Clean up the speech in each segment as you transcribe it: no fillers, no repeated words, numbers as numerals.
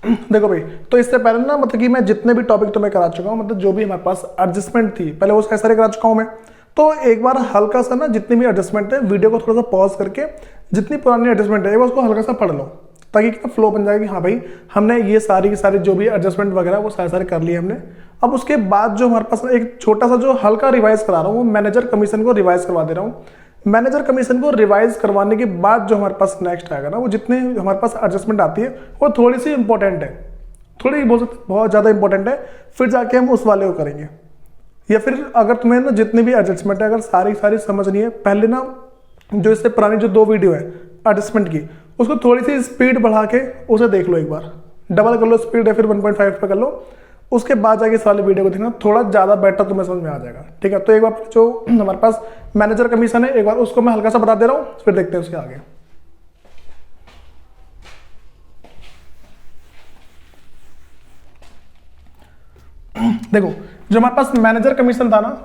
देखो भाई, तो इससे पहले ना मतलब कि मैं जितने भी टॉपिक तुम्हें करा चुका हूँ, मतलब जो भी हमारे पास एडजस्टमेंट थी पहले वो सारे करा चुका हूँ मैं। तो एक बार हल्का सा ना जितनी भी एडजस्टमेंट है वीडियो को थोड़ा सा पॉज करके जितनी पुरानी एडजस्टमेंट है एक बार उसको हल्का सा पढ़ लो, ताकि क्या फ्लो बन जाएगी। हाँ भाई, हमने ये सारी की सारी जो भी एडजस्टमेंट वगैरह वो सारे सारे कर लिए हमने। अब उसके बाद जो हमारे पास एक छोटा सा जो हल्का रिवाइज करा रहा हूँ, वो मैनेजर कमीशन को रिवाइज करवा दे रहा हूँ। मैनेजर कमीशन को रिवाइज करवाने के बाद जो हमारे पास नेक्स्ट आएगा ना, वो जितने हमारे पास एडजस्टमेंट आती है वो थोड़ी सी इंपॉर्टेंट है, थोड़ी बहुत ज़्यादा इंपॉर्टेंट है, फिर जाके हम उस वाले को करेंगे। या फिर अगर तुम्हें ना जितनी भी एडजस्टमेंट है अगर सारी सारी समझनी है, पहले ना जो इससे पुरानी जो 2 वीडियो है एडजस्टमेंट की, उसको थोड़ी सी स्पीड बढ़ा के उसे देख लो, एक बार डबल कर लो स्पीड या फिर 1.5 पे कर लो, उसके बाद जाके इस वाले वीडियो को देखना, थोड़ा ज़्यादा बेटर तुम्हें समझ में आ जाएगा। ठीक है, तो एक बार जो हमारे पास मैनेजर कमीशन है एक बार उसको मैं हल्का सा बता दे रहा हूँ, फिर देखते हैं उसके आगे। देखो, जो हमारे पास मैनेजर कमीशन था ना,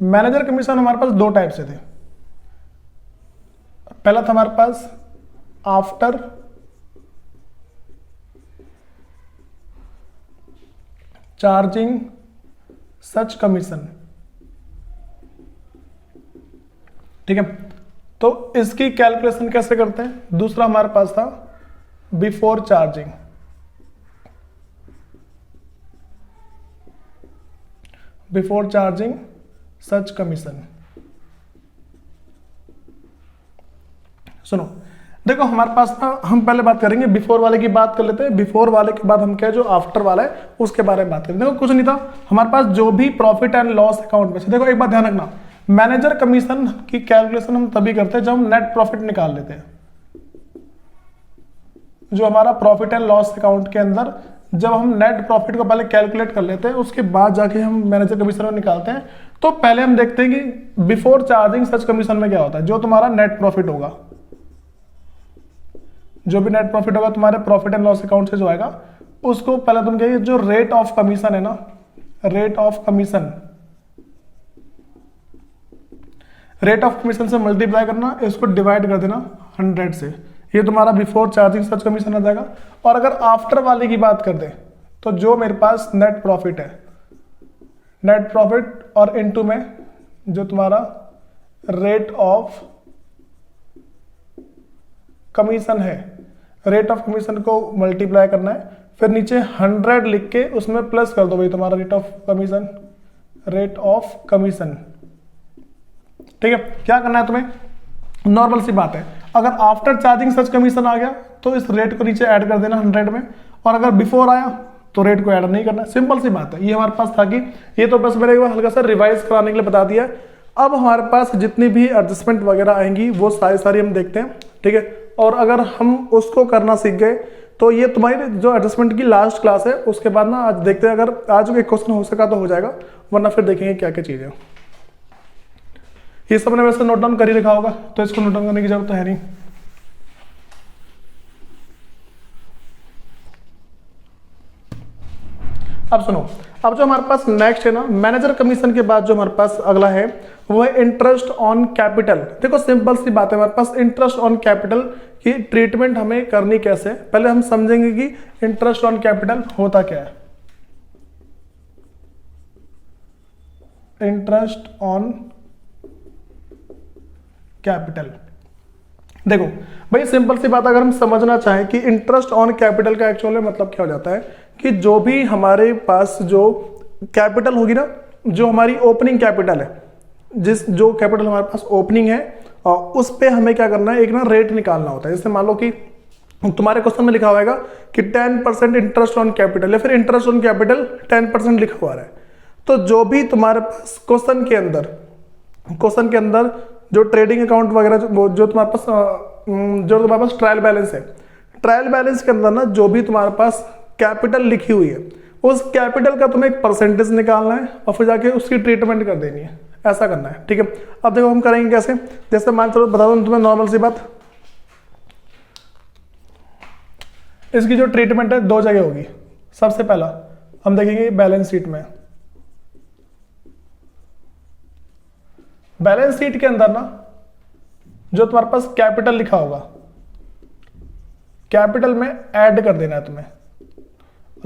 मैनेजर कमीशन हमारे पास 2 टाइप से थे। पहला था हमारे पास आफ्टर चार्जिंग सच कमीशन। ठीक है, तो इसकी कैलकुलेशन कैसे करते हैं। दूसरा हमारे पास था बिफोर चार्जिंग, बिफोर चार्जिंग सच कमीशन। सुनो, देखो हमारे पास ना, हम पहले बात करेंगे बिफोर वाले की बात कर लेते हैं, बिफोर वाले के बाद हम क्या जो आफ्टर वाला है उसके बारे में बात करेंगे। देखो कुछ नहीं था हमारे पास, जो भी प्रॉफिट एंड लॉस अकाउंट में से, देखो एक बात ध्यान रखना, मैनेजर कमीशन की कैलकुलेशन हम तभी करते हैं जब हम नेट प्रॉफिट निकाल लेते हैं। जो हमारा प्रॉफिट एंड लॉस अकाउंट के अंदर जब हम नेट प्रॉफिट को पहले कैलकुलेट कर लेते हैं, उसके बाद जाके हम मैनेजर कमीशन में निकालते हैं। तो पहले हम देखते हैं कि बिफोर चार्जिंग सच कमीशन में क्या होता है। जो तुम्हारा नेट प्रॉफिट होगा, जो भी नेट प्रॉफिट होगा तुम्हारे प्रॉफिट एंड लॉस अकाउंट से जो आएगा, उसको पहले तुम कहिए जो रेट ऑफ कमीशन है ना, rate of commission, rate of commission से मल्टीप्लाई करना, इसको डिवाइड कर देना 100 से, ये तुम्हारा बिफोर चार्जिंग सच कमीशन आ जाएगा। और अगर आफ्टर वाले की बात कर दे तो जो मेरे पास नेट प्रॉफिट है, नेट प्रॉफिट और इनटू में जो तुम्हारा रेट ऑफ कमीशन है, रेट ऑफ कमीशन को मल्टीप्लाई करना है, फिर नीचे 100 लिख के उसमें प्लस कर दो भाई तुम्हारा rate of commission, rate of commission. ठीक है, क्या करना है तुम्हें, नॉर्मल सी बात है, अगर आफ्टर चार्जिंग सच कमीशन आ गया तो इस रेट को नीचे ऐड कर देना 100 में, और अगर बिफोर आया तो रेट को ऐड नहीं करना, सिंपल सी बात है। ये हमारे पास था कि ये तो बस मैंने हल्का सा रिवाइज कराने के लिए बता दिया। अब हमारे पास जितनी भी एडजस्टमेंट वगैरह आएंगी वो सारी हम देखते हैं। ठीक है, और अगर हम उसको करना सीख गए तो ये तुम्हारी जो एडजस्टमेंट की लास्ट क्लास है, उसके बाद ना आज देखते हैं, अगर आज एक क्वेश्चन हो सका तो हो जाएगा, वरना फिर देखेंगे क्या क्या चीजें। ये सब ने वैसे नोट डाउन कर ही रखा होगा, तो इसको नोट डाउन करने की जरूरत तो है नहीं। अब सुनो, अब जो हमारे पास नेक्स्ट है ना, मैनेजर कमीशन के बाद जो हमारे पास अगला है वो है इंटरेस्ट ऑन कैपिटल। देखो सिंपल सी बात है, हमारे पास इंटरेस्ट ऑन कैपिटल की ट्रीटमेंट हमें करनी कैसे, पहले हम समझेंगे कि इंटरेस्ट ऑन कैपिटल होता क्या है। इंटरेस्ट ऑन कैपिटल, देखो भाई सिंपल सी बात, अगर हम समझना चाहें कि इंटरेस्ट ऑन कैपिटल का एक्चुअल में मतलब क्या हो जाता है, कि जो भी हमारे पास जो कैपिटल होगी ना, जो हमारी ओपनिंग कैपिटल है, जिस जो कैपिटल हमारे पास ओपनिंग है, और उस पे हमें क्या करना है, एक ना रेट निकालना होता है। जैसे मान लो कि तुम्हारे क्वेश्चन में लिखा होगा कि 10% इंटरेस्ट ऑन कैपिटल, या फिर इंटरेस्ट ऑन कैपिटल 10% लिखा हुआ है, तो जो भी तुम्हारे पास क्वेश्चन के अंदर जो ट्रेडिंग अकाउंट वगैरह जो तुम्हारे पास ट्रायल बैलेंस है, ट्रायल बैलेंस के अंदर ना जो भी तुम्हारे पास कैपिटल लिखी हुई है, उस कैपिटल का तुम्हें एक परसेंटेज निकालना है और फिर जाके उसकी ट्रीटमेंट कर देनी है, ऐसा करना है। ठीक है, अब देखो हम करेंगे कैसे, जैसे मान चलो बता दो तुम्हें नॉर्मल सी बात, इसकी जो ट्रीटमेंट है 2 जगह होगी। सबसे पहला हम देखेंगे बैलेंस शीट में, बैलेंस शीट के अंदर ना जो तुम्हारे पास कैपिटल लिखा होगा, कैपिटल में ऐड कर देना है तुम्हें,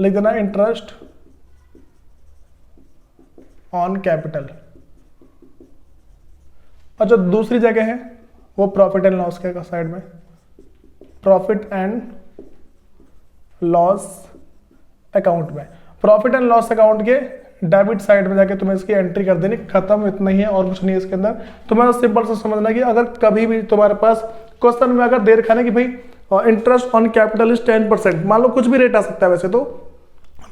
लिख देना इंटरेस्ट ऑन कैपिटल। और जो दूसरी जगह है वो प्रॉफिट एंड लॉस के साइड में, प्रॉफिट एंड लॉस अकाउंट में, प्रॉफिट एंड लॉस अकाउंट के डेबिट साइड में जाके तुम्हें इसकी एंट्री कर देनी, खत्म, इतना ही है और कुछ नहीं है इसके अंदर। तुम्हें सिंपल से समझना कि अगर कभी भी तुम्हारे पास क्वेश्चन में अगर दे रखा है कि भाई इंटरेस्ट ऑन कैपिटल इज 10%, मान लो कुछ भी रेट आ सकता है, वैसे तो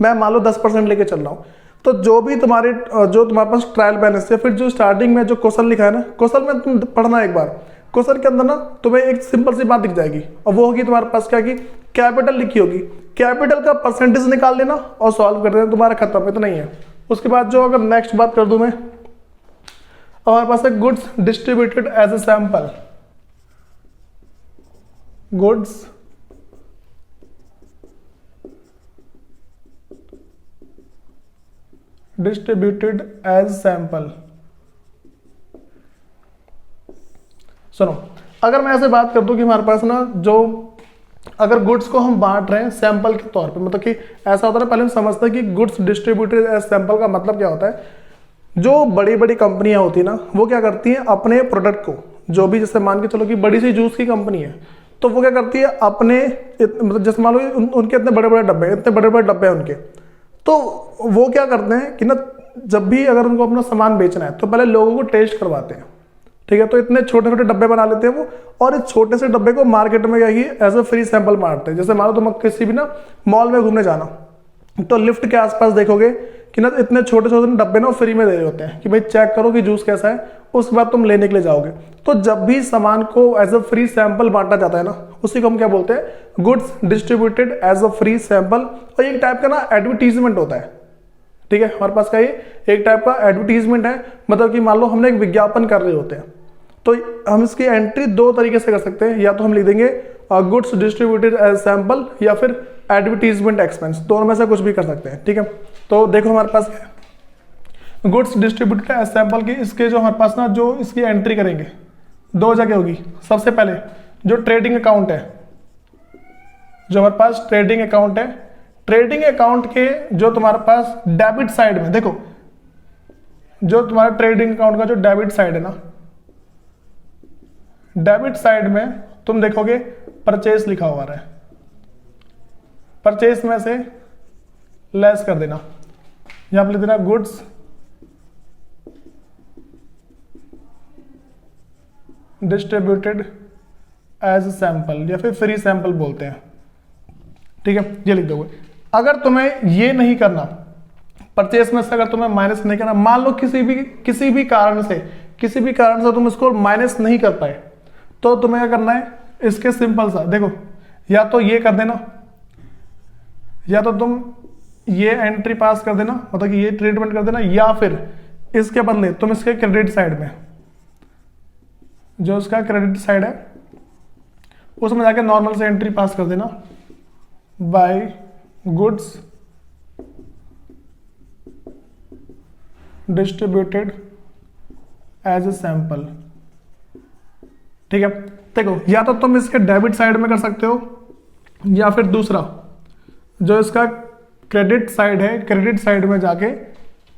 मैं मान लो 10% लेके चल रहा हूँ, तो जो भी तुम्हारे पास ट्रायल बैलेंस है, फिर जो स्टार्टिंग में जो क्वेश्चन लिखा है ना, क्वेश्चन में तुम पढ़ना एक बार, क्वेश्चन के अंदर ना तुम्हें एक सिंपल सी बात दिख जाएगी, और वो होगी तुम्हारे पास क्या कि कैपिटल लिखी होगी, कैपिटल का परसेंटेज निकाल लेना और सॉल्व कर देना, तुम्हारा खत्म, इतना ही है। उसके बाद जो अगर नेक्स्ट बात कर दूं मैं, हमारे पास है goods distributed as a sample, goods distributed as sample. सुनो, अगर मैं ऐसे बात कर दूं कि हमारे पास ना जो अगर गुड्स को हम बांट रहे हैं सैंपल के तौर पे, मतलब कि ऐसा होता है, पहले हम समझते हैं कि गुड्स डिस्ट्रीब्यूटेड एज सैंपल का मतलब क्या होता है। जो बड़ी बड़ी कंपनियां होती है ना, वो क्या करती हैं अपने प्रोडक्ट को, जो भी जैसे मान के चलो कि बड़ी सी जूस की कंपनी है, तो वो क्या करती है अपने मतलब जैसे मान लो उनके इतने बड़े बड़े डब्बे, इतने बड़े बड़े डब्बे हैं उनके, तो वो क्या करते हैं कि ना जब भी अगर उनको अपना सामान बेचना है तो पहले लोगों को टेस्ट करवाते हैं, ठीक है। तो इतने छोटे छोटे डब्बे बना लेते हैं वो, और इस छोटे से डब्बे को मार्केट में क्या एज ए फ्री सैंपल बांटते हैं। जैसे मान लो तुम किसी भी ना मॉल में घूमने जाना, तो लिफ्ट के आसपास देखोगे कि ना इतने छोटे छोटे डब्बे ना फ्री में दे रहे होते हैं कि भाई चेक करो कि जूस कैसा है, उसके बाद तुम लेने के लिए जाओगे। तो जब भी सामान को एज अ फ्री सैंपल बांटा जाता है ना, उसी को हम क्या बोलते हैं, goods distributed as a free sample. और एक टाइप का ना एडवर्टीजमेंट होता है, ठीक है। हमारे पास का ये एक टाइप का एडवर्टीजमेंट है, मतलब कि मान लो हमने एक विज्ञापन कर रहे होते हैं, तो हम इसकी एंट्री दो तरीके से कर सकते हैं, या तो हम लिख देंगे गुड्स डिस्ट्रीब्यूटेड एज सैंपल, या फिर एडवर्टीजमेंट एक्सपेंस, दोनों में से कुछ भी कर सकते हैं, ठीक है। तो देखो हमारे पास गुड्स डिस्ट्रीब्यूटेड एज सैंपल की इसके जो हमारे पास ना जो इसकी एंट्री करेंगे दो जगह होगी। सबसे पहले जो ट्रेडिंग अकाउंट है, जो हमारे पास ट्रेडिंग अकाउंट है, ट्रेडिंग अकाउंट के जो तुम्हारे पास डेबिट साइड में देखो, जो तुम्हारा ट्रेडिंग अकाउंट का जो डेबिट साइड है ना, डेबिट साइड में तुम देखोगे परचेस लिखा हुआ है, परचेस में से लेस कर देना, यहां पर लिख देना गुड्स डिस्ट्रीब्यूटेड एज सैंपल, या फिर फ्री सैंपल बोलते हैं, ठीक है, ये लिख दोगे। अगर तुम्हें ये नहीं करना, परचेस में से अगर तुम्हें माइनस नहीं करना, मान लो किसी भी कारण से तुम इसको माइनस नहीं कर पाए, तो तुम्हें क्या करना है, इसके सिंपल सा देखो, या तो ये कर देना, या तो तुम ये एंट्री पास कर देना, मतलब कि ये ट्रीटमेंट कर देना, या फिर इसके बदले तुम इसके क्रेडिट साइड में, जो इसका क्रेडिट साइड है उसमें जाके नॉर्मल से एंट्री पास कर देना, by goods distributed as a sample, ठीक है। देखो, या तो तुम इसके डेबिट साइड में कर सकते हो, या फिर दूसरा जो इसका क्रेडिट साइड है, क्रेडिट साइड में जाके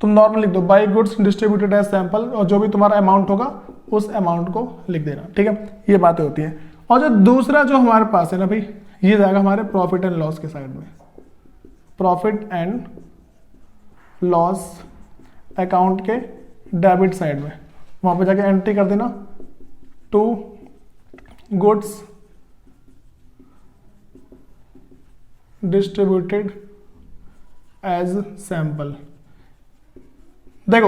तुम नॉर्मल लिख दो by goods distributed as sample, और जो भी तुम्हारा अमाउंट होगा उस अमाउंट को लिख देना, ठीक है। ये बातें होती हैं। और जो दूसरा जो हमारे पास है ना भाई, ये जाएगा हमारे प्रॉफिट एंड लॉस के साइड में, प्रॉफिट एंड लॉस अकाउंट के डेबिट साइड में, वहां पे जाके एंट्री कर देना to goods distributed as sample. देखो,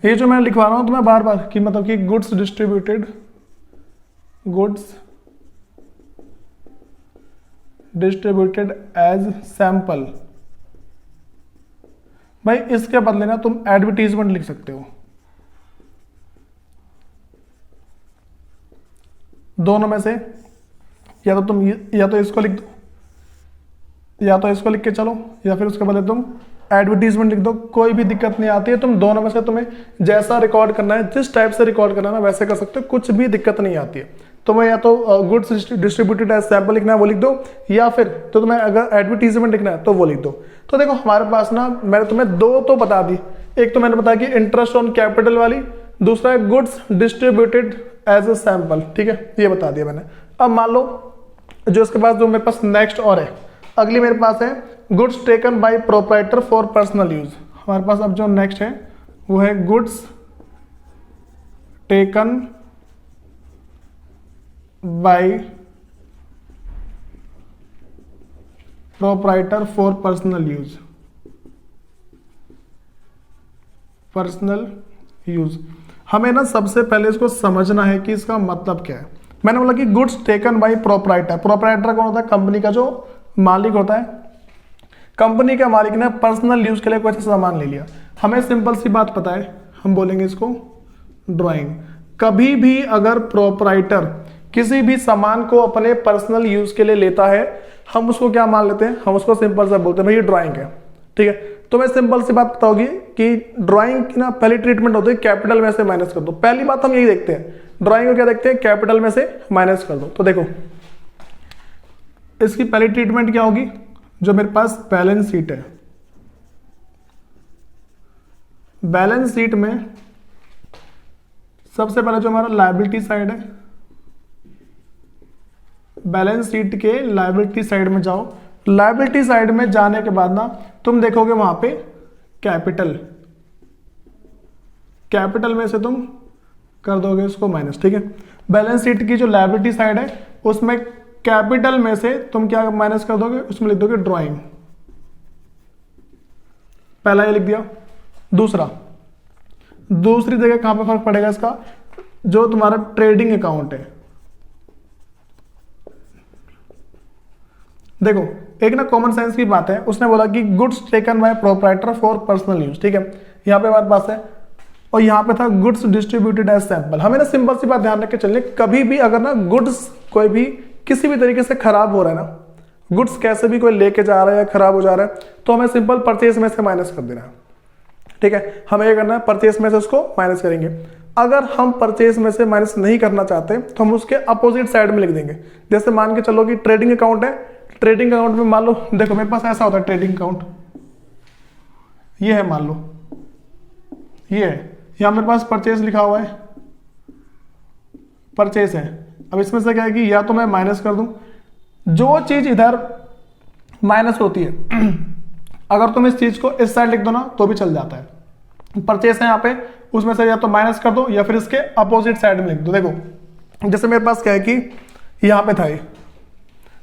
ये जो मैं लिखवा रहा हूं तुम्हें बार बार कि मतलब कि गुड्स डिस्ट्रीब्यूटेड एज सैंपल, भाई इसके बदले ना तुम एडवर्टीजमेंट लिख सकते हो, दोनों में से, या तो तुम या तो इसको लिख दो, या तो इसको लिख के चलो, या फिर उसके बदले तुम एडवर्टीजमेंट लिख दो, कोई भी दिक्कत नहीं आती है। तुम दोनों में से तुम्हें जैसा रिकॉर्ड करना है, जिस टाइप से रिकॉर्ड करना है ना, वैसे कर सकते हो, कुछ भी दिक्कत नहीं आती है। तुम्हें या तो गुड्स डिस्ट्रीब्यूटेड एज सैंपल लिखना है वो लिख दो, या फिर तो तुम्हें अगर एडवर्टीजमेंट लिखना है तो वो लिख दो। तो देखो हमारे पास ना मैंने तुम्हें दो तो बता दी, एक तो मैंने बताया कि इंटरेस्ट ऑन कैपिटल वाली, दूसरा है goods distributed as a sample, ठीक है, ये बता दिया मैंने। अब मान लो जो इसके पास जो मेरे पास नेक्स्ट और है, अगली मेरे पास है goods taken by proprietor for personal use. हमारे पास अब जो नेक्स्ट है वो है goods taken by proprietor for personal use. Personal use हमें ना सबसे पहले इसको समझना है कि इसका मतलब क्या है। मैंने बोला कि goods taken by proprietor, proprietor कौन होता है? कंपनी का जो मालिक होता है। कंपनी के मालिक ने पर्सनल यूज के लिए कोई सामान ले लिया, हमें सिंपल सी बात पता है, हम बोलेंगे इसको ड्राइंग। कभी भी अगर प्रोप्राइटर किसी भी सामान को अपने पर्सनल यूज के लिए लेता है, हम उसको क्या मान लेते हैं? हम उसको सिंपल सा बोलते हैं भाई ये ड्राइंग है, ठीक है। तो मैं सिंपल सी बात बताओगी कि ड्राइंग की ना पहली ट्रीटमेंट होती है कैपिटल में से माइनस कर दो। पहली बात हम यही देखते हैं, ड्राइंग को क्या देखते हैं? कैपिटल में से माइनस कर दो। तो देखो इसकी पहली ट्रीटमेंट क्या होगी? जो मेरे पास बैलेंस शीट है, बैलेंस शीट में सबसे पहले जो हमारा लायबिलिटी साइड है, बैलेंस शीट के लायबिलिटी साइड में जाओ। लायबिलिटी साइड में जाने के बाद ना तुम देखोगे वहां पे कैपिटल, कैपिटल में से तुम कर दोगे इसको माइनस, ठीक है। बैलेंस शीट की जो लायबिलिटी साइड है उसमें कैपिटल में से तुम क्या माइनस कर दोगे? उसमें लिख दोगे ड्राइंग। पहला ये लिख दिया। दूसरा, दूसरी जगह कहां पे फर्क पड़ेगा इसका? जो तुम्हारा ट्रेडिंग अकाउंट है, देखो एक ना कॉमन सेंस की बात है, उसने बोला कि goods taken by proprietor for personal use, ठीक है, यहां पे हमारे पास है, और यहां पे था गुड्स डिस्ट्रीब्यूटेड एज सैंपल। हमें ना सिंपल सी बात ध्यान रख के चलने, कभी भी अगर ना गुड्स कोई भी किसी भी तरीके से खराब हो रहा है ना, गुड्स कैसे भी कोई लेके जा रहा है या खराब हो जा रहा है, तो हमें सिंपल परचेज में से माइनस कर देना है, ठीक है। हमें ये करना है परचेज में से उसको माइनस करेंगे। अगर हम परचेज में से माइनस नहीं करना चाहते तो हम उसके अपोजिट साइड में लिख देंगे। जैसे मान के चलो कि ट्रेडिंग अकाउंट है, ट्रेडिंग अकाउंट में मान लो, देखो मेरे पास ऐसा होता है ट्रेडिंग अकाउंट, ये है, मान लो ये है, यहां मेरे पास परचेज लिखा हुआ है, परचेज है। अब इसमें से क्या है कि या तो मैं माइनस कर दूं, जो चीज इधर माइनस होती है अगर तुम इस चीज को इस साइड लिख दो ना तो भी चल जाता है। परचेज है यहाँ पे, उसमें से या तो माइनस कर दो या फिर इसके अपोजिट साइड में लिख दो। देखो जैसे मेरे पास क्या है कि यहाँ पे था ये,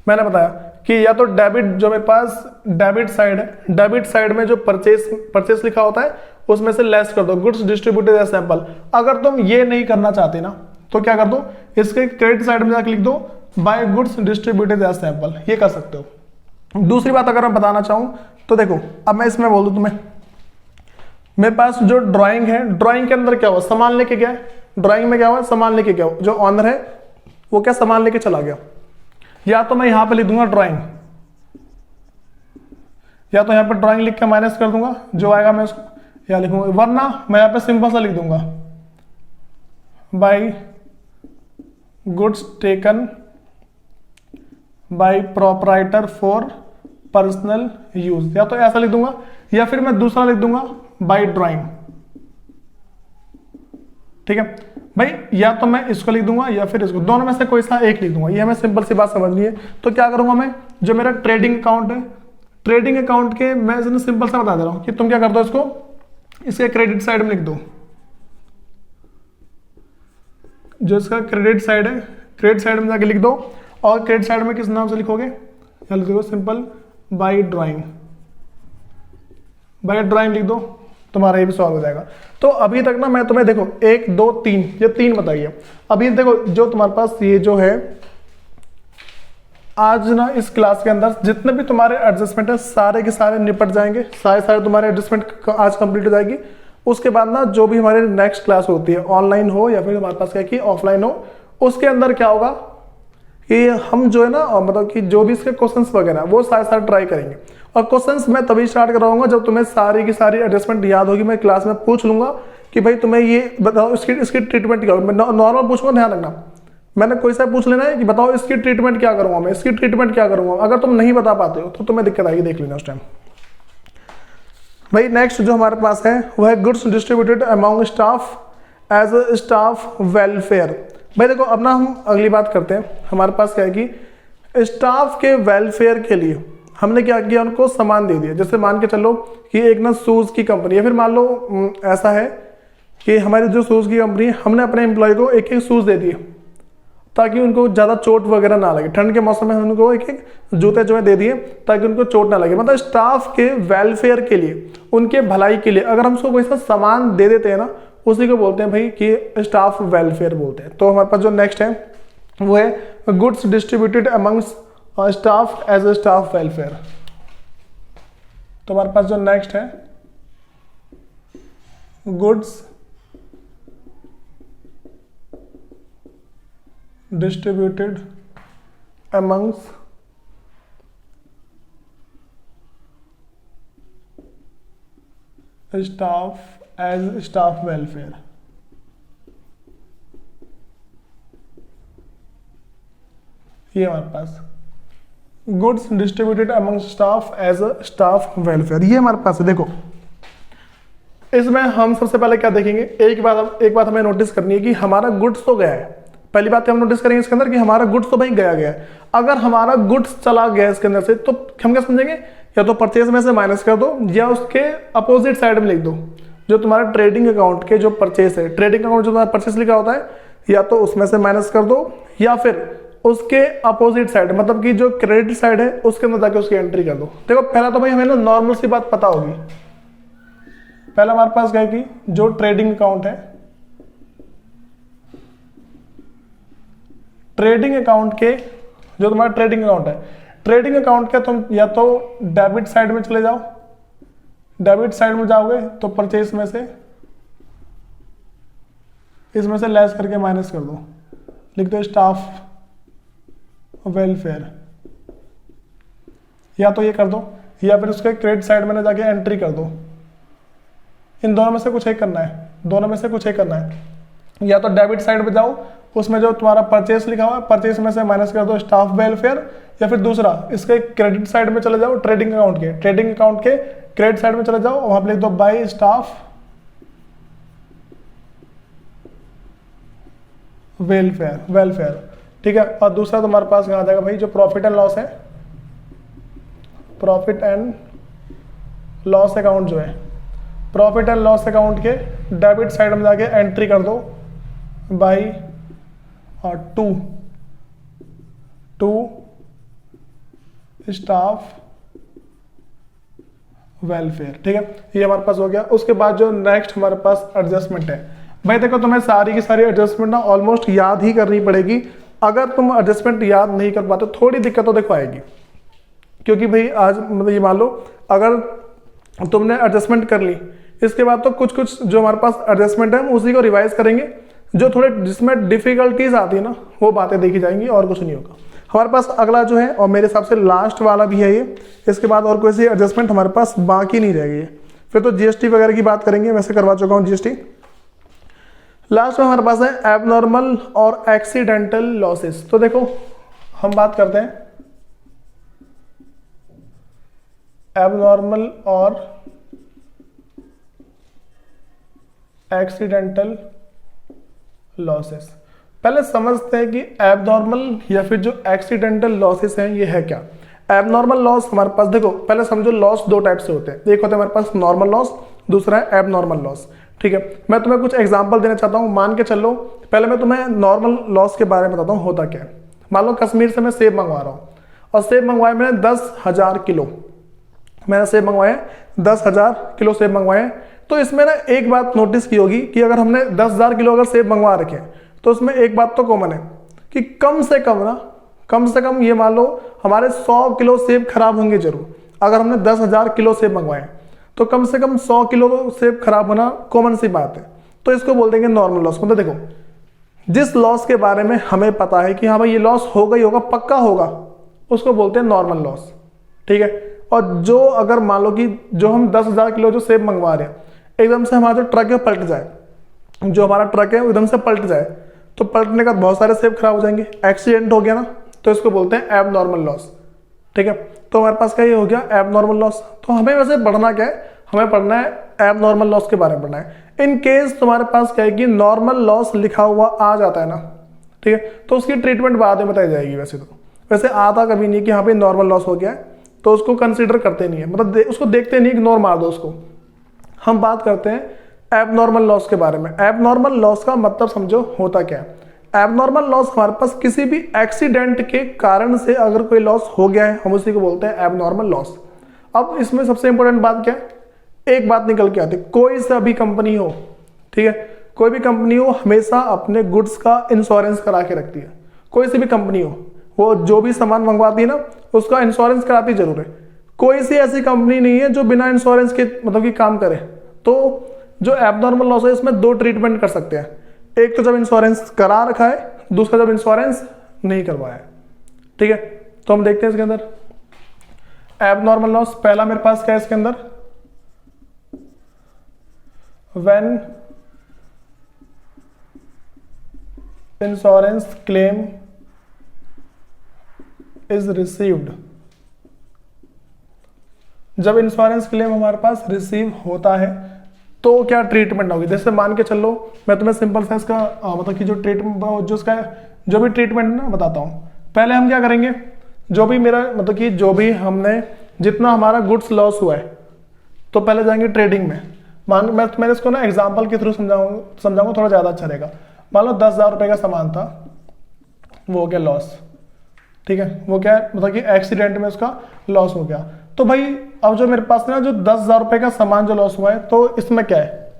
मैंने बताया कि या तो डेबिट, जो मेरे पास डेबिट साइड है, डेबिट साइड में जो परचेस लिखा होता है उसमें से लेस कर दो, गुड्स डिस्ट्रीब्यूटेड एज सैंपल। अगर तुम ये नहीं करना चाहते ना तो क्या कर दो, इसके क्रेडिट साइड में जाकर लिख दो by goods distributed as sample, ये कर सकते हो। दूसरी बात अगर मैं बताना चाहूं तो देखो, अब मैं इसमें बोल दूं तुम्हें, मेरे पास जो ड्राइंग है, ड्राइंग के अंदर क्या हुआ? सामान लेके गया है। ड्राइंग में क्या हुआ? सामान लेके गया। जो ऑनर है वो क्या सामान लेके चला गया। या तो मैं यहां पे लिख दूंगा ड्राइंग, या तो यहां पे ड्राइंग लिख के माइनस कर दूंगा, जो आएगा मैं उसको या लिखूंगा, वरना मैं यहां पे सिंपल सा लिख दूंगा by goods taken by proprietor for personal use. या तो ऐसा लिख दूंगा या फिर मैं दूसरा लिख दूंगा बाय ड्राइंग, ठीक है भाई। या तो मैं इसको लिख दूंगा या फिर इसको, दोनों में से कोई सा एक लिख दूंगा। ये हमें सिंपल सी बात समझनी है। तो क्या करूंगा मैं, जो मेरा ट्रेडिंग अकाउंट है, ट्रेडिंग अकाउंट के मैं सिंपल सा बता दे रहा हूं कि तुम क्या कर दो, इसको इसके क्रेडिट साइड में लिख दो। जो इसका क्रेडिट साइड है, क्रेडिट साइड में जाके लिख दो, और क्रेडिट साइड में किस नाम से लिखोगे? या लिख दो simple by drawing, by drawing लिख दो, तुम्हारा ये भी सॉल्व हो जाएगा। तो अभी तक ना मैं तुम्हें देखो 1 2 3 ये 3 बताइए। अभी देखो जो तुम्हारे पास ये जो है आज ना इस क्लास के अंदर जितने भी तुम्हारे एडजस्टमेंट है सारे के सारे निपट जाएंगे, सारे तुम्हारे एडजस्टमेंट आज कंप्लीट हो जाएगी। उसके बाद ना जो भी हमारे नेक्स्ट क्लास होती है, ऑनलाइन हो या फिर हमारे पास क्या कि ऑफलाइन हो, उसके अंदर क्या होगा कि हम जो है ना मतलब कि जो भी इसके क्वेश्चंस वगैरह वो सारे ट्राई करेंगे। और क्वेश्चंस मैं तभी स्टार्ट कराऊंगा जब तुम्हें सारी की सारी एडजस्टमेंट याद होगी। मैं क्लास में पूछ लूंगा कि भाई तुम्हें ये बताओ इसकी ट्रीटमेंट क्या होगी। मैं नॉर्मल पूछूंगा, ध्यान रखना, मैंने कोई सा पूछ लेना है कि बताओ इसकी ट्रीटमेंट क्या करूंगा मैं, इसकी ट्रीटमेंट क्या करूंगा। अगर तुम नहीं बता पाते हो तो तुम्हें दिक्कत आएगी, देख लेना उस टाइम। भाई नेक्स्ट जो हमारे पास है वह है goods distributed among staff as staff welfare. भाई देखो अब ना हम अगली बात करते हैं। हमारे पास क्या है कि स्टाफ के वेलफेयर के लिए हमने क्या किया, उनको सामान दे दिया। जैसे मान के चलो कि एक ना शूज़ की कंपनी है, फिर मान लो ऐसा है कि हमारी जो शूज़ की कंपनी है, हमने अपने एम्प्लॉय को एक एक शूज़ दे दिए ताकि उनको ज़्यादा चोट वगैरह ना लगे। ठंड के मौसम में हम उनको एक एक जूते जो है दे दिए ताकि उनको चोट ना लगे। मतलब स्टाफ के वेलफेयर के लिए, उनके भलाई के लिए अगर हम उसको कोई सा सामान दे देते हैं ना, उसी को बोलते हैं भाई कि स्टाफ वेलफेयर बोलते हैं। तो हमारे पास जो नेक्स्ट है वो है goods distributed amongst staff as a staff welfare. तो हमारे पास जो नेक्स्ट है goods distributed amongst staff as staff welfare. ये हमारे पास goods distributed among staff as a staff welfare, ये हमारे पास है। देखो इसमें हम सबसे पहले क्या देखेंगे, एक बात हमें नोटिस करनी है कि हमारा गुड्स तो गया है। पहली बात हम नोटिस करेंगे इसके अंदर कि हमारा गुड्स तो भाई गया है। अगर हमारा गुड्स चला गया इसके अंदर से तो हम क्या समझेंगे, या तो परचेज में से माइनस कर दो या उसके अपोजिट साइड में लिख दो। जो तुम्हारा ट्रेडिंग अकाउंट के जो परचेज है, ट्रेडिंग अकाउंट जो तुम्हारा परचेज लिखा होता है, या तो उसमें से माइनस कर दो या फिर उसके अपोजिट साइड, मतलब कि जो क्रेडिट साइड है उसके अंदर जाके उसकी एंट्री कर दो। देखो पहला तो भाई हमें ना नॉर्मल सी बात पता होगी। पहला हमारे पास क्या है कि जो ट्रेडिंग अकाउंट है, ट्रेडिंग अकाउंट के जो तुम्हारा ट्रेडिंग अकाउंट है, ट्रेडिंग अकाउंट के तुम या तो डेबिट साइड में चले जाओ, डेबिट साइड में जाओगे तो परचेज में से इसमें से लेस करके माइनस कर दो, लिख दो स्टाफ वेलफेयर, या तो ये कर दो या फिर उसके क्रेडिट साइड में ना जाके एंट्री कर दो। इन दोनों में से कुछ एक करना है, दोनों में से कुछ एक करना है। या तो डेबिट साइड पे जाओ, उसमें जो तुम्हारा परचेस लिखा हुआ है परचेस में से माइनस कर दो स्टाफ वेलफेयर, या फिर दूसरा इसके क्रेडिट साइड में चले जाओ, ट्रेडिंग अकाउंट के क्रेडिट साइड में चले जाओ, वहां पर लिख दो बाय स्टाफ वेलफेयर। ठीक है। और दूसरा तुम्हारे पास कहाँ आ जाएगा भाई, जो प्रॉफिट एंड लॉस है, प्रॉफिट एंड लॉस अकाउंट जो है, प्रॉफिट एंड लॉस अकाउंट के डेबिट साइड में जाके एंट्री कर दो बाई टू स्टाफ वेलफेयर। ठीक है, ये हमारे पास हो गया। उसके बाद जो नेक्स्ट हमारे पास एडजस्टमेंट है, भाई देखो तुम्हें सारी की सारी एडजस्टमेंट ना ऑलमोस्ट याद ही करनी पड़ेगी। अगर तुम एडजस्टमेंट याद नहीं कर पाते थोड़ी दिक्कत तो देखो आएगी, क्योंकि भाई आज मतलब ये मान लो अगर तुमने एडजस्टमेंट कर ली, इसके बाद तो कुछ कुछ जो हमारे पास एडजस्टमेंट है हम उसी को रिवाइज करेंगे। जो थोड़े जिसमें डिफिकल्टीज आती है ना वो बातें देखी जाएंगी और कुछ नहीं होगा। हमारे पास अगला जो है और मेरे हिसाब से लास्ट वाला भी है ये, इसके बाद और कोई सी एडजस्टमेंट हमारे पास बाकी नहीं रह गई है। फिर तो जीएसटी वगैरह की बात करेंगे, वैसे करवा चुका हूँ जीएसटी। लास्ट में हमारे पास है एबनॉर्मल और एक्सीडेंटल लॉसेस। तो देखो हम बात करते हैं एबनॉर्मल और एक्सीडेंटल लॉसेस। पहले समझते हैं कि एबनॉर्मल या फिर जो एक्सीडेंटल लॉसेस हैं ये है क्या। एबनॉर्मल लॉस हमारे पास देखो पहले समझो लॉस दो टाइप से होते हैं, एक होता है हमारे पास नॉर्मल लॉस, दूसरा है एबनॉर्मल लॉस। ठीक है, मैं तुम्हें कुछ एग्जांपल देना चाहता हूं। मान के चलो पहले मैं तुम्हें नॉर्मल लॉस के बारे में बताता हूं होता क्या है। मान लो कश्मीर से मैं सेब मंगवा रहा हूं और सेब मंगवाए मैंने 10,000 किलो, मैंने सेब मंगवाए 10,000 किलो सेब मंगवाए। तो इसमें ना एक बात नोटिस की होगी कि अगर हमने 10,000 किलो अगर सेब मंगवा रखे तो उसमें एक बात तो कॉमन है कि कम से कम ये मान लो हमारे 100 किलो सेब खराब होंगे जरूर। अगर हमने 10,000 किलो सेब मंगवाए तो कम से कम 100 किलो सेब खराब होना कॉमन सी बात है। तो इसको बोल देंगे नॉर्मल लॉस। मतलब देखो जिस लॉस के बारे में हमें पता है कि हाँ भाई ये लॉस होगा ही होगा, पक्का होगा, उसको बोलते हैं नॉर्मल लॉस। ठीक है। और जो अगर मान लो कि जो हम 10,000 किलो जो सेब मंगवा रहे हैं एकदम से हमारा जो ट्रक है पलट जाए, जो हमारा ट्रक है एकदम से पलट जाए, तो पलटने का बहुत सारे सेब खराब हो जाएंगे। एक्सीडेंट हो गया ना, तो इसको बोलते हैं एब नॉर्मल लॉस। ठीक है, तो हमारे पास क्या ये हो गया एब नॉर्मल लॉस। तो हमें वैसे पढ़ना क्या है, हमें पढ़ना है एब नॉर्मल लॉस के बारे में पढ़ना है। इन केस तुम्हारे पास क्या है कि नॉर्मल लॉस लिखा हुआ आ जाता है ना, ठीक है, तो उसकी ट्रीटमेंट बाद में बताई जाएगी। वैसे आता कभी नहीं कि यहाँ पे नॉर्मल लॉस हो गया है तो उसको कंसीडर करते नहीं है, मतलब उसको देखते नहीं, इग्नोर मार दो उसको। हम बात करते हैं एबनॉर्मल लॉस के बारे में। एबनॉर्मल लॉस का मतलब समझो होता क्या है। एबनॉर्मल लॉस हमारे पास किसी भी एक्सीडेंट के कारण से अगर कोई लॉस हो गया है, हम उसी को बोलते हैं एबनॉर्मल लॉस। अब इसमें सबसे इंपॉर्टेंट बात क्या है, एक बात निकल के आती है, कोई सा भी कंपनी हो, ठीक है, कोई भी कंपनी हो हमेशा अपने गुड्स का इंश्योरेंस करा के रखती है। कोई सी भी कंपनी हो, वो जो भी सामान मंगवाती है ना उसका इंश्योरेंस कराती जरूर है। कोई सी ऐसी कंपनी नहीं है जो बिना इंश्योरेंस के मतलब कि काम करे। तो जो एबनॉर्मल लॉस है इसमें दो ट्रीटमेंट कर सकते हैं, एक तो जब इंश्योरेंस करा रखा है, दूसरा जब इंश्योरेंस नहीं करवाया है। ठीक है, तो हम देखते हैं इसके अंदर एबनॉर्मल लॉस। पहला मेरे पास क्या है इसके अंदर, when insurance claim is received. जब इंश्योरेंस क्लेम हमारे पास रिसीव होता है तो क्या ट्रीटमेंट होगी। जैसे मान के चलो मैं तुम्हें सिंपल सा इसका मतलब कि जो ट्रीटमेंट जो उसका जो भी ट्रीटमेंट ना बताता हूं। पहले हम क्या करेंगे, जो भी मेरा मतलब कि जो भी हमने जितना हमारा गुड्स लॉस हुआ है तो पहले जाएंगे ट्रेडिंग में। मैं इसको ना एग्जाम्पल के थ्रू समझाऊंगा थोड़ा ज्यादा अच्छा रहेगा। मान लो 10,000 रुपए का सामान था, वो हो गया लॉस। ठीक है, वो क्या है मतलब कि एक्सीडेंट में उसका लॉस हो गया। तो भाई अब जो मेरे पास ना जो 10,000 रुपए का सामान जो लॉस हुआ है, तो इसमें क्या है,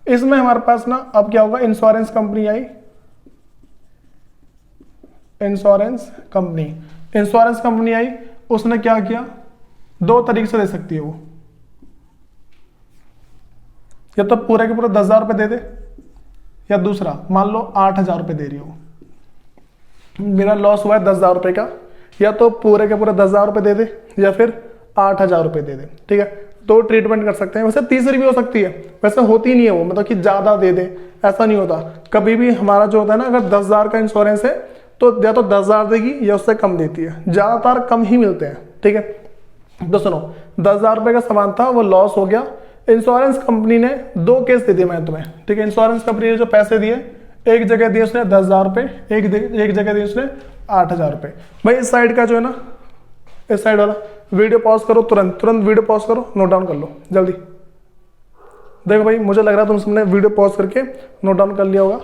इसमें हमारे पास ना अब क्या होगा, इंश्योरेंस कंपनी आई। इंश्योरेंस कंपनी आई, उसने क्या किया, दो तरीके से दे सकती है वो, या तो पूरे के पूरे 10,000 रुपए दे दे, या दूसरा मान लो 8,000 रुपए दे रही हो। मेरा लॉस हुआ है 10,000 रुपए का, या तो पूरे के पूरे 10,000 रुपए दे दे या फिर 8,000 रुपए दे दे। ठीक है, तो ट्रीटमेंट कर सकते हैं। वैसे तीसरी भी हो सकती है, वैसे होती नहीं है वो, मतलब कि ज्यादा दे दे ऐसा नहीं होता कभी भी। हमारा जो होता है ना, अगर 10,000 का इंश्योरेंस है तो या तो 10,000 देगी या उससे कम देती है, ज्यादातर कम ही मिलते हैं। ठीक है, तो सुनो 10,000 रुपए का सामान था, वो लॉस हो गया। इंश्योरेंस कंपनी ने दो केस दे दिए मैं तुम्हें। ठीक है, इंश्योरेंस कंपनी ने जो पैसे दिए, एक जगह दिए उसने 10,000 रुपए, एक जगह दिए उसने 8,000 रुपए। भाई इस साइड का जो है ना, इस साइड वाला वीडियो पॉज करो, तुरंत वीडियो पॉज करो, नोट डाउन कर लो जल्दी। देखो भाई, मुझे लग रहा है तुम सबने वीडियो पॉज करके नोट डाउन कर लिया होगा।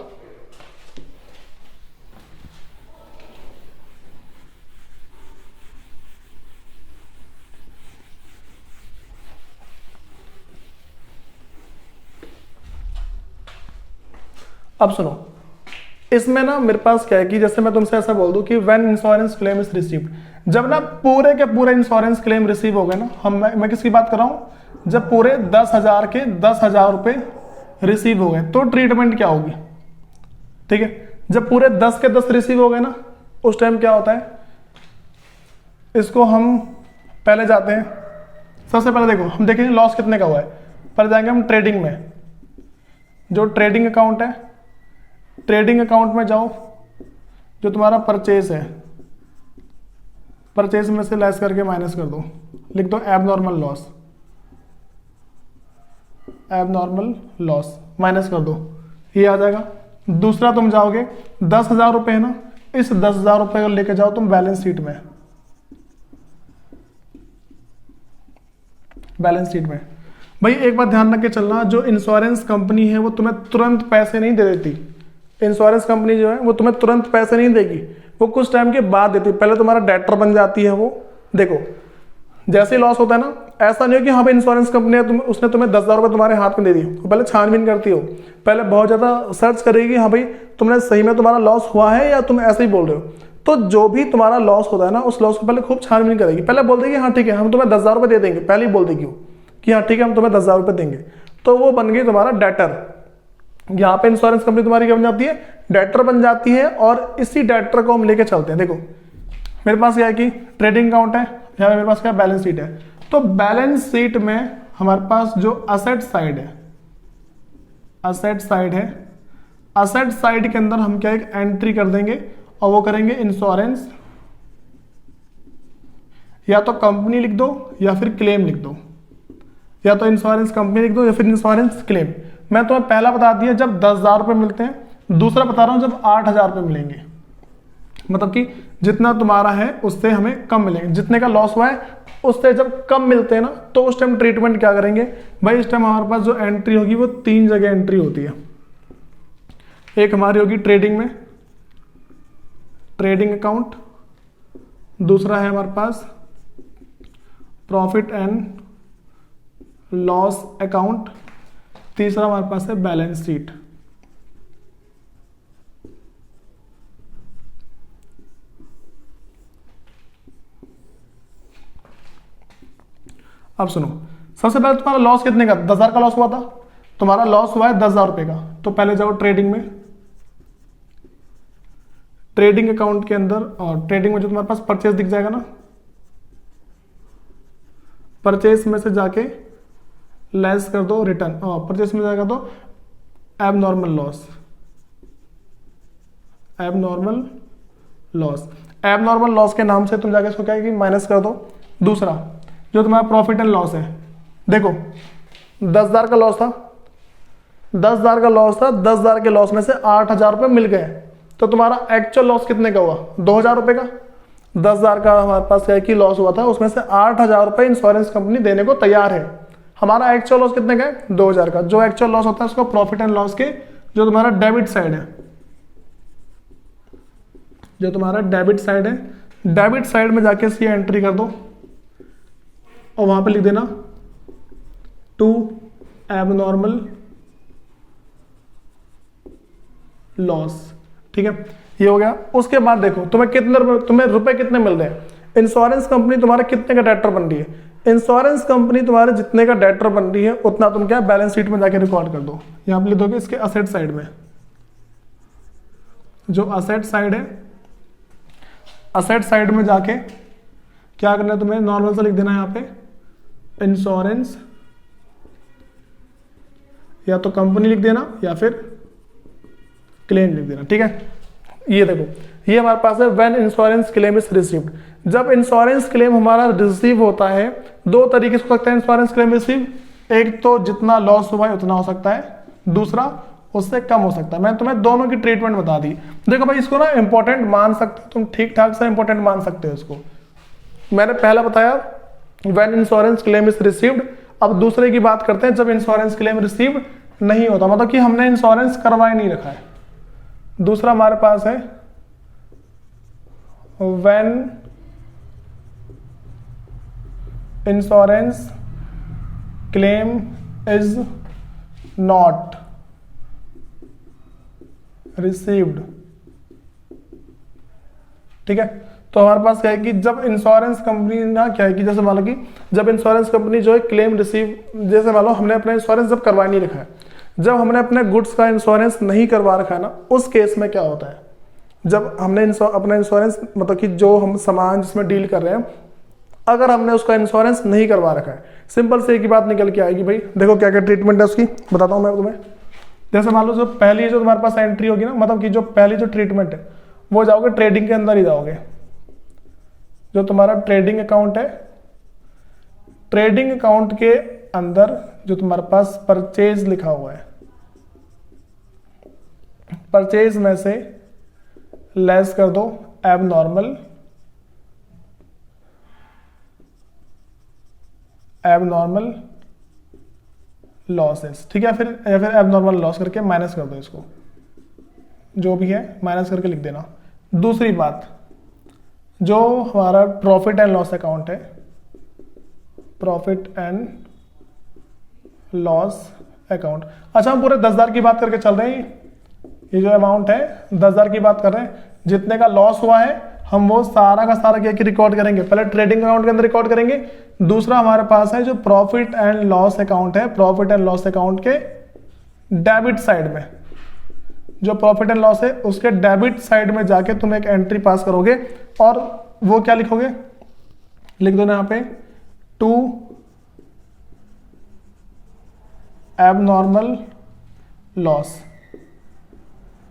अब सुनो, इसमें ना मेरे पास क्या है कि जैसे मैं तुमसे ऐसा बोल दूं कि when insurance claim is received, जब ना पूरे के पूरे इंश्योरेंस क्लेम रिसीव हो गए ना, मैं किसकी बात कर रहा हूं, जब पूरे 10,000 के 10,000 रुपए रिसीव हो गए तो ट्रीटमेंट क्या होगी। ठीक है, जब पूरे 10 के 10 रिसीव हो गए ना, उस टाइम क्या होता है, इसको हम पहले जाते हैं, सबसे पहले देखो हम देखेंगे लॉस कितने का हुआ है। पहले जाएंगे हम ट्रेडिंग में, जो ट्रेडिंग अकाउंट है, ट्रेडिंग अकाउंट में जाओ, जो तुम्हारा परचेज है, परचेज में से लेस करके माइनस कर दो, लिख दो abnormal loss, abnormal loss minus कर दो, ये आ जाएगा। दूसरा तुम जाओगे 10,000 रुपए है ना, इस 10,000 रुपए को लेके जाओ तुम बैलेंस शीट में, बैलेंस शीट में। भाई एक बात ध्यान रख के चलना, जो इंश्योरेंस कंपनी है वो तुम्हें तुरंत पैसे नहीं दे देती। इंश्योरेंस कंपनी जो है वो तुम्हें तुरंत पैसे नहीं देगी, वो कुछ टाइम के बाद देती है। पहले तुम्हारा डेटर बन जाती है वो। देखो जैसे ही लॉस होता है ना, ऐसा नहीं हो कि हाँ भाई इंश्योरेंस कंपनी है, उसने तुम्हें 10,000 रुपए तुम्हारे हाथ में दे दी, तो पहले छानबीन करती हो, पहले बहुत ज्यादा सर्च करेगी, हाँ भाई तुमने सही में तुम्हारा लॉस हुआ है या तुम ऐसे ही बोल रहे हो। तो जो भी तुम्हारा लॉस होता है ना, उस लॉस को पहले खूब छानबीन करेगी, पहले बोल देगी हाँ ठीक है हम तुम्हें 10,000 रुपए दे देंगे, पहले ही बोल देगी वो कि हाँ ठीक है हम तुम्हें 10,000 रुपए देंगे। तो वो बन गई तुम्हारा डेटर। यहाँ पे इंश्योरेंस कंपनी तुम्हारी क्या बन जाती है, डेटर बन जाती है, और इसी डेटर को हम लेके चलते हैं। देखो मेरे पास क्या है कि ट्रेडिंग अकाउंट है, यहाँ मेरे पास क्या बैलेंस शीट है। तो बैलेंस शीट में हमारे पास जो असेट साइड है, असेट साइड है असेट साइड के अंदर हम क्या एक एंट्री कर देंगे और वो करेंगे इंश्योरेंस, या तो कंपनी लिख दो या फिर क्लेम लिख दो, या तो इंश्योरेंस कंपनी लिख दो या फिर इंश्योरेंस क्लेम। मैं तुम्हें पहला बता दिया जब 10,000 रुपये मिलते हैं, दूसरा बता रहा हूं जब 8,000 रुपये मिलेंगे, मतलब कि जितना तुम्हारा है उससे हमें कम मिलेंगे, जितने का लॉस हुआ है उससे जब कम मिलते हैं ना, तो उस टाइम ट्रीटमेंट क्या करेंगे भाई, इस टाइम हमारे पास जो एंट्री होगी वो 3 जगह एंट्री होती है। एक हमारी होगी ट्रेडिंग में, ट्रेडिंग अकाउंट, दूसरा है हमारे पास प्रॉफिट एंड लॉस अकाउंट, तीसरा हमारे पास है बैलेंस शीट। अब सुनो, सबसे पहले तुम्हारा लॉस कितने का, 10,000 का लॉस हुआ था, तुम्हारा लॉस हुआ है 10,000 रुपए का। तो पहले जाओ ट्रेडिंग में, ट्रेडिंग अकाउंट के अंदर, और ट्रेडिंग में जो तुम्हारे पास परचेज दिख जाएगा ना, परचेज में से जाके लेस कर दो रिटर्न, और परचेज में जाएगा तो abnormal loss, abnormal loss, abnormal loss के नाम से तुम जाके इसको क्या है कि माइनस कर दो। दूसरा जो तुम्हारा प्रॉफिट एंड लॉस है, देखो 10,000 का लॉस था, 10,000 का लॉस था, 10,000 के लॉस में से 8,000 रुपये मिल गए, तो तुम्हारा एक्चुअल लॉस कितने का हुआ, 2,000 रुपये का। 10,000 का हमारे पास क्या है कि लॉस हुआ था, उसमें से 8,000 रुपये इंश्योरेंस कंपनी देने को तैयार है। हमारा एक्चुअल लॉस कितने का है, 2,000 का। जो एक्चुअल लॉस होता है उसको प्रॉफिट एंड लॉस के जो तुम्हारा डेबिट साइड है, जो तुम्हारा डेबिट साइड है, डेबिट साइड में जाके इसकी एंट्री कर दो और वहां पे लिख देना टू एबनॉर्मल लॉस। ठीक है, ये हो गया। उसके बाद देखो तुम्हें रुपए कितने मिल रहे हैं, इंश्योरेंस कंपनी तुम्हारे कितने का डेटर बन रही है, इंश्योरेंस कंपनी तुम्हारे जितने का डेटर बन रही है उतना तुम क्या बैलेंस शीट में जाके रिकॉर्ड कर दो। यहां पे लिख दोगे इसके असेट साइड में, जो असेट साइड है, असेट साइड में जाके क्या करना है तुम्हें, नॉर्मल सा लिख देना है यहां पे इंश्योरेंस, या तो कंपनी लिख देना या फिर क्लेम लिख देना। ठीक है, ये देखो ये हमारे पास है when insurance claim is received. जब इंश्योरेंस क्लेम हमारा रिसीव होता है, दो तरीके से हो सकता है इंश्योरेंस क्लेम रिसीव, एक तो जितना लॉस हुआ है उतना हो सकता है, दूसरा उससे कम हो सकता है। मैं तुम्हें दोनों की ट्रीटमेंट बता दी। देखो भाई इसको ना इंपॉर्टेंट मान सकते हो तुम, ठीक ठाक से इंपॉर्टेंट मान सकते हो इसको। मैंने पहला बताया when insurance claim is received. अब दूसरे की बात करते हैं जब इंश्योरेंस क्लेम रिसीव नहीं होता, मतलब कि हमने इंश्योरेंस करवाए नहीं रखा है। दूसरा हमारे पास है when insurance claim is not received. ठीक है, तो हमारे पास क्या है कि जब इंश्योरेंस कंपनी ना क्या है कि जैसे मान लो कि जब इंश्योरेंस कंपनी जो है क्लेम रिसीव, जैसे मान लो हमने अपना इंश्योरेंस जब करवा नहीं रखा है, जब हमने अपने गुड्स का इंश्योरेंस नहीं करवा रखा है ना, उस केस में क्या होता है, जब हमने अपना इंश्योरेंस मतलब कि जो हम सामान जिसमें डील कर रहे हैं, अगर हमने उसका इंश्योरेंस नहीं करवा रखा है, सिंपल से एक ही बात निकल के आएगी भाई। देखो क्या क्या ट्रीटमेंट है उसकी बताता हूं मैं तुम्हें। जैसे मान लो जो पहली जो तुम्हारे पास एंट्री होगी ना, मतलब कि जो पहली जो ट्रीटमेंट है वो जाओगे ट्रेडिंग के अंदर ही जाओगे। जो तुम्हारा ट्रेडिंग अकाउंट है, ट्रेडिंग अकाउंट के अंदर जो तुम्हारे पास परचेज लिखा हुआ है, परचेज में से लेस कर दो एबनॉर्मल लॉसेस। ठीक है, फिर या फिर एबनॉर्मल लॉस करके माइनस कर दो इसको, जो भी है माइनस करके लिख देना। दूसरी बात, जो हमारा प्रॉफिट एंड लॉस अकाउंट है, प्रॉफिट एंड लॉस अकाउंट। अच्छा, हम पूरे 10,000 की बात करके चल रहे हैं। ये जो अमाउंट है 10,000 की बात कर रहे हैं, जितने का लॉस हुआ है हम वो सारा का सारा क्या रिकॉर्ड करेंगे, पहले ट्रेडिंग अकाउंट के अंदर रिकॉर्ड करेंगे। दूसरा हमारे पास है जो प्रॉफिट एंड लॉस अकाउंट है, प्रॉफिट एंड लॉस अकाउंट के डेबिट साइड में, जो प्रॉफिट एंड लॉस है उसके डेबिट साइड में जाके तुम एक एंट्री पास करोगे और वो क्या लिखोगे, लिख दो ना यहाँ पे to abnormal loss.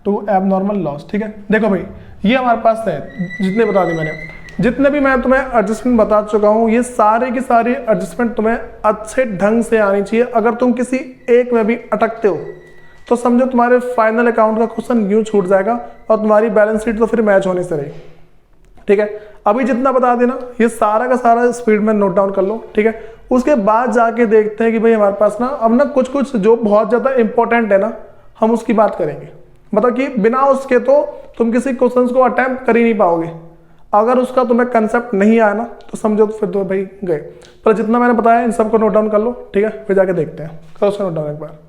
To abnormal loss. ठीक है, देखो भाई ये हमारे पास है जितने बता दी मैंने, जितने भी मैं तुम्हें एडजस्टमेंट बता चुका हूँ, ये सारे की सारी एडजस्टमेंट तुम्हें अच्छे ढंग से आनी चाहिए। अगर तुम किसी एक में भी अटकते हो तो समझो तुम्हारे फाइनल अकाउंट का क्वेश्चन यूं छूट जाएगा और तुम्हारी बैलेंस शीट तो फिर मैच होने से रही। ठीक है, अभी जितना बता देना ये सारा का सारा स्पीड में नोट डाउन कर लो। ठीक है, उसके बाद जाके देखते हैं कि भाई हमारे पास ना अब ना कुछ कुछ जो बहुत ज्यादा इंपॉर्टेंट है ना, हम उसकी बात करेंगे। मतलब कि बिना उसके तो तुम किसी क्वेश्चन को अटेम्प्ट कर ही नहीं पाओगे। अगर उसका तुम्हें कंसेप्ट नहीं आया ना तो समझो तो फिर तो भाई गए। पर जितना मैंने बताया इन सबको नोट डाउन कर लो। ठीक है, फिर जाके देखते हैं, करो उसका नोट डाउन एक बार।